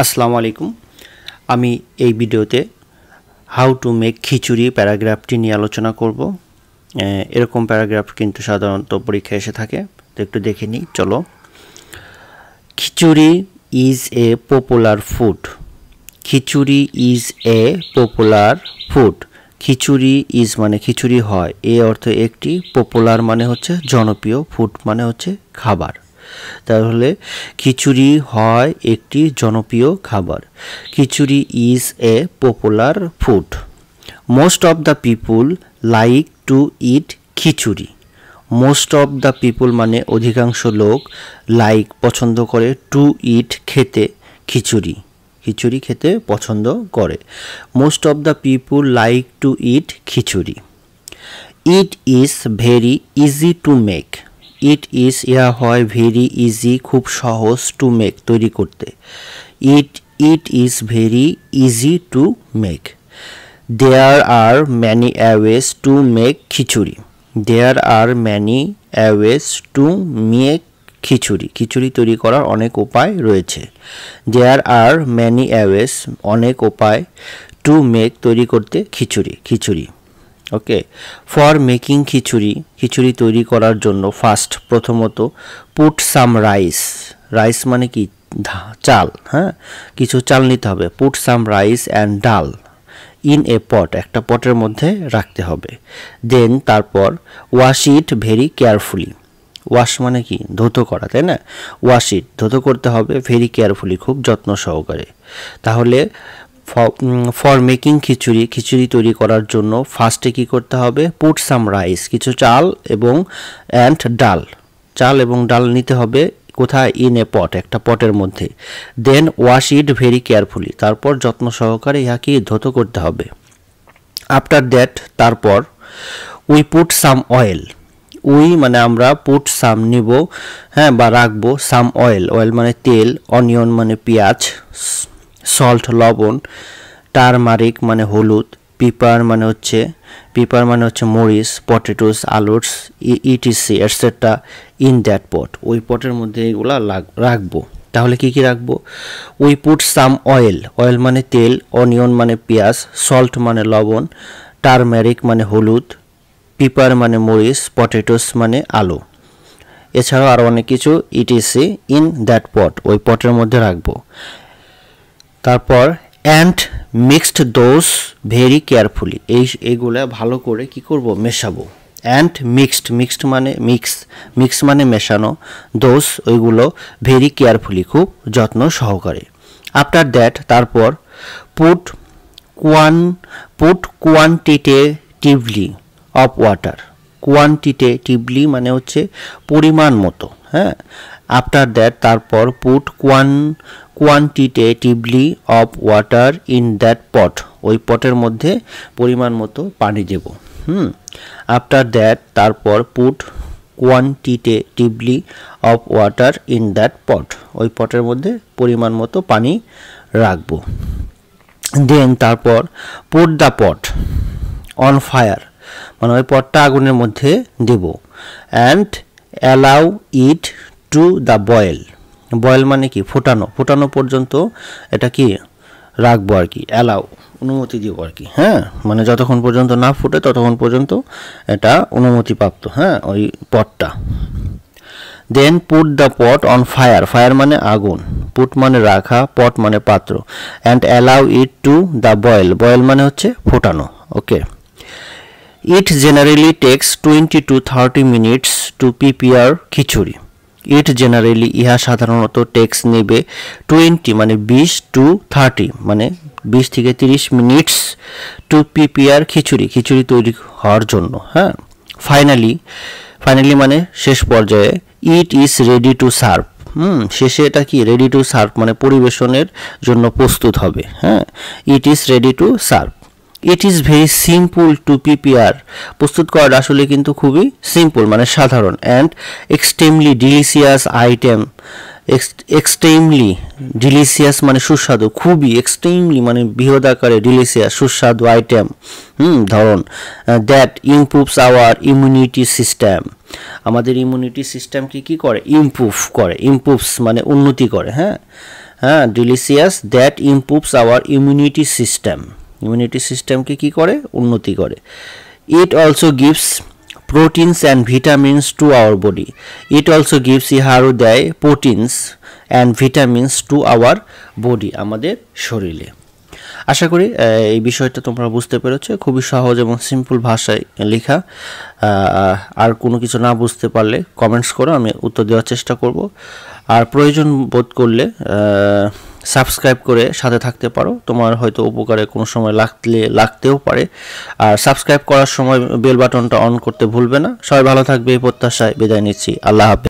আসসালামু আলাইকুম। আমি এই ভিডিওতে হাউ টু মেক খিচুড়ি প্যারাগ্রাফটি নিয়ে আলোচনা করব। এরকম প্যারাগ্রাফ কিন্তু সাধারণত পরীক্ষায় এসে থাকে, তো একটু দেখে নিই। চলো। Khichdi is a popular food. Khichdi is a popular food. Khichdi is মানে খিচুড়ি হয়, এ অর্থ একটি, পপুলার মানে হচ্ছে জনপ্রিয়, ফুড মানে হচ্ছে খাবার। তাহলে খিচুড়ি হয় একটি জনপ্রিয় খাবার। Khichdi is a popular food. Most of the people like to eat khichdi. Most of the people মানে অধিকাংশ লোক, লাইক পছন্দ করে, টু ইট খেতে, খিচুড়ি খিচুড়ি খেতে পছন্দ করে। Most of the people like to eat khichdi. It is very easy to make. It is ইয়া হয় ভেরি ইজি খুব সহজ, টু মেক তৈরি করতে। It is very easy to make. There are many ways to make khichdi. There are many ways to make khichdi. খিচুড়ি তৈরি করার অনেক উপায় রয়েছে। দেয়ার আর ম্যানি ওয়েজ অনেক উপায়, টু মেক তৈরি করতে, খিচুড়ি। ওকে। ফর মেকিং খিচুড়ি, খিচুড়ি তৈরি করার জন্য ফার্স্ট প্রথমত পুট সাম রাইস। রাইস মানে কি? চাল। হ্যাঁ, কিছু চাল নিতে হবে। পুট সাম রাইস অ্যান্ড ডাল ইন এ পট, একটা পটের মধ্যে রাখতে হবে। দেন তারপর wash it very carefully. Wash মানে কি? ধৌত করা, তাই না? ওয়াশ ইট ধৌত করতে হবে, ভেরি কেয়ারফুলি খুব যত্ন সহকারে। তাহলে ফর মেকিং খিচুড়ি, খিচুড়ি তৈরি করার জন্য ফার্স্টে কি করতে হবে? পুট সাম রাইস, কিছু চাল এবং অ্যান্ড ডাল, চাল এবং ডাল নিতে হবে। কোথায়? ইন এ পট, একটা পটের মধ্যে। দেন ওয়াশ ইট ভেরি কেয়ারফুলি, তারপর যত্ন সহকারে ইহাকে ধৌত করতে হবে। আফটার দ্যাট তারপর we put some oil. We মানে আমরা, পুট সাম নিব, হ্যাঁ, বা রাখবো, সাম অয়েল, অয়েল মানে তেল, অনিয়ন মানে পেঁয়াজ, সল্ট লবণ, টারমারিক মানে হলুদ, পিপার মানে হচ্ছে মরিচ, পটেটোস আলুস, ETC etcetera in that pot, ওই পটের মধ্যে এগুলা রাখবো। তাহলে কি কি রাখবো? We put some oil, oil মানে তেল, অনিয়ন মানে পেঁয়াজ, সল্ট মানে লবণ, টারমারিক মানে হলুদ, পিপার মানে মরিচ, পটেটোস মানে আলু, এছাড়াও আরও অনেক কিছু, ইটিসি ইন দ্যাট পট, ওই পটের মধ্যে রাখবো। তারপর and mixed those very carefully, এইগুলা ভালো করে কি করব? মেশাবো। অ্যান্ড মিক্সড মানে মিক্স মানে মেশানো, দোজ ওইগুলো, ভেরি কেয়ারফুলি খুব যত্ন সহকারে। আফটার দ্যাট তারপর পুট কোয়ান্টিটেটিভলি অফ ওয়াটার। কোয়ান্টিটেটিভলি মানে হচ্ছে পরিমাণ মতো, হ্যাঁ। আফটার দ্যাট তারপর put quantitatively of water in that pot, ওই পটের মধ্যে পরিমাণ মতো পানি দেব। আফটার দ্যাট তারপর put quantitatively of water in that pot, ওই পটের মধ্যে পরিমাণ মতো পানি রাখবো। দেন তারপর put the pot on fire, মানে ওই পটটা আগুনের মধ্যে দেব। And allow it to the boil, boil মানে কি? ফোটানো পর্যন্ত এটা কি রাখবো আর কি, অ্যালাউ অনুমতি দিব আর কি, হ্যাঁ, মানে যতক্ষণ পর্যন্ত না ফুটে ততক্ষণ পর্যন্ত এটা অনুমতিপ্রাপ্ত, হ্যাঁ, ওই পটটা। Then put the pot on fire, fire মানে আগুন, পুট মানে রাখা, পট মানে পাত্র, and allow it to the boil, boil মানে হচ্ছে ফোটানো। Okay. It generally takes 20 to 30 minutes to prepare khichdi. It generally ইহা সাধারণত টেক্স নেবে 20 মানে 20 to 30 মানে 20 থেকে 30 মিনিটস টু প্রিপেয়ার খিচুড়ি তৈরি হওয়ার জন্য, হ্যাঁ। ফাইনালি মানে শেষ পর্যায়ে it is ready to serve. শেষে এটা কি? রেডি টু সার্ভ মানে পরিবেশনের জন্য প্রস্তুত হবে, হ্যাঁ। It is ready to serve. It is very simple to prepare, প্রস্তুত করাটা আসলে কিন্তু খুবই সিম্পল মানে সাধারণ। And extremely delicious item, extremely delicious মানে সুস্বাদু, খুবই, এক্সট্রিমলি মানে বৃহৎ আকারে, ডিলিশিয়াস সুস্বাদু আইটেম, ধরন। That improves our immunity system, আমাদের ইমিউনিটি সিস্টেমকে কি করে? ইমপ্রুভস মানে উন্নতি করে, হ্যাঁ। হ্যাঁ, delicious that improves our immunity সিস্টেমকে কী করে, উন্নতি করে। It also gives proteins and vitamins to our body. It also gives, ইহারও দেয় proteins and vitamins to our body, আমাদের শরীরে। আশা করি এই বিষয়টা তোমরা বুঝতে পেরেছো, খুবই সহজ এবং সিম্পল ভাষায় লেখা। আর কোনো কিছু না বুঝতে পারলে কমেন্টস করো, আমি উত্তর দেওয়ার চেষ্টা করব। আর প্রয়োজন বোধ করলে সাবস্ক্রাইব করে সাথে থাকতে পারো, তোমার হয়তো উপকারে কোনো সময় লাগতেও পারে। আর সাবস্ক্রাইব করার সময় বেল বাটনটা অন করতে ভুলবে না। সবাই ভালো থাকবে এই প্রত্যাশায় বিদায় নিচ্ছি। আল্লাহ হাফেজ।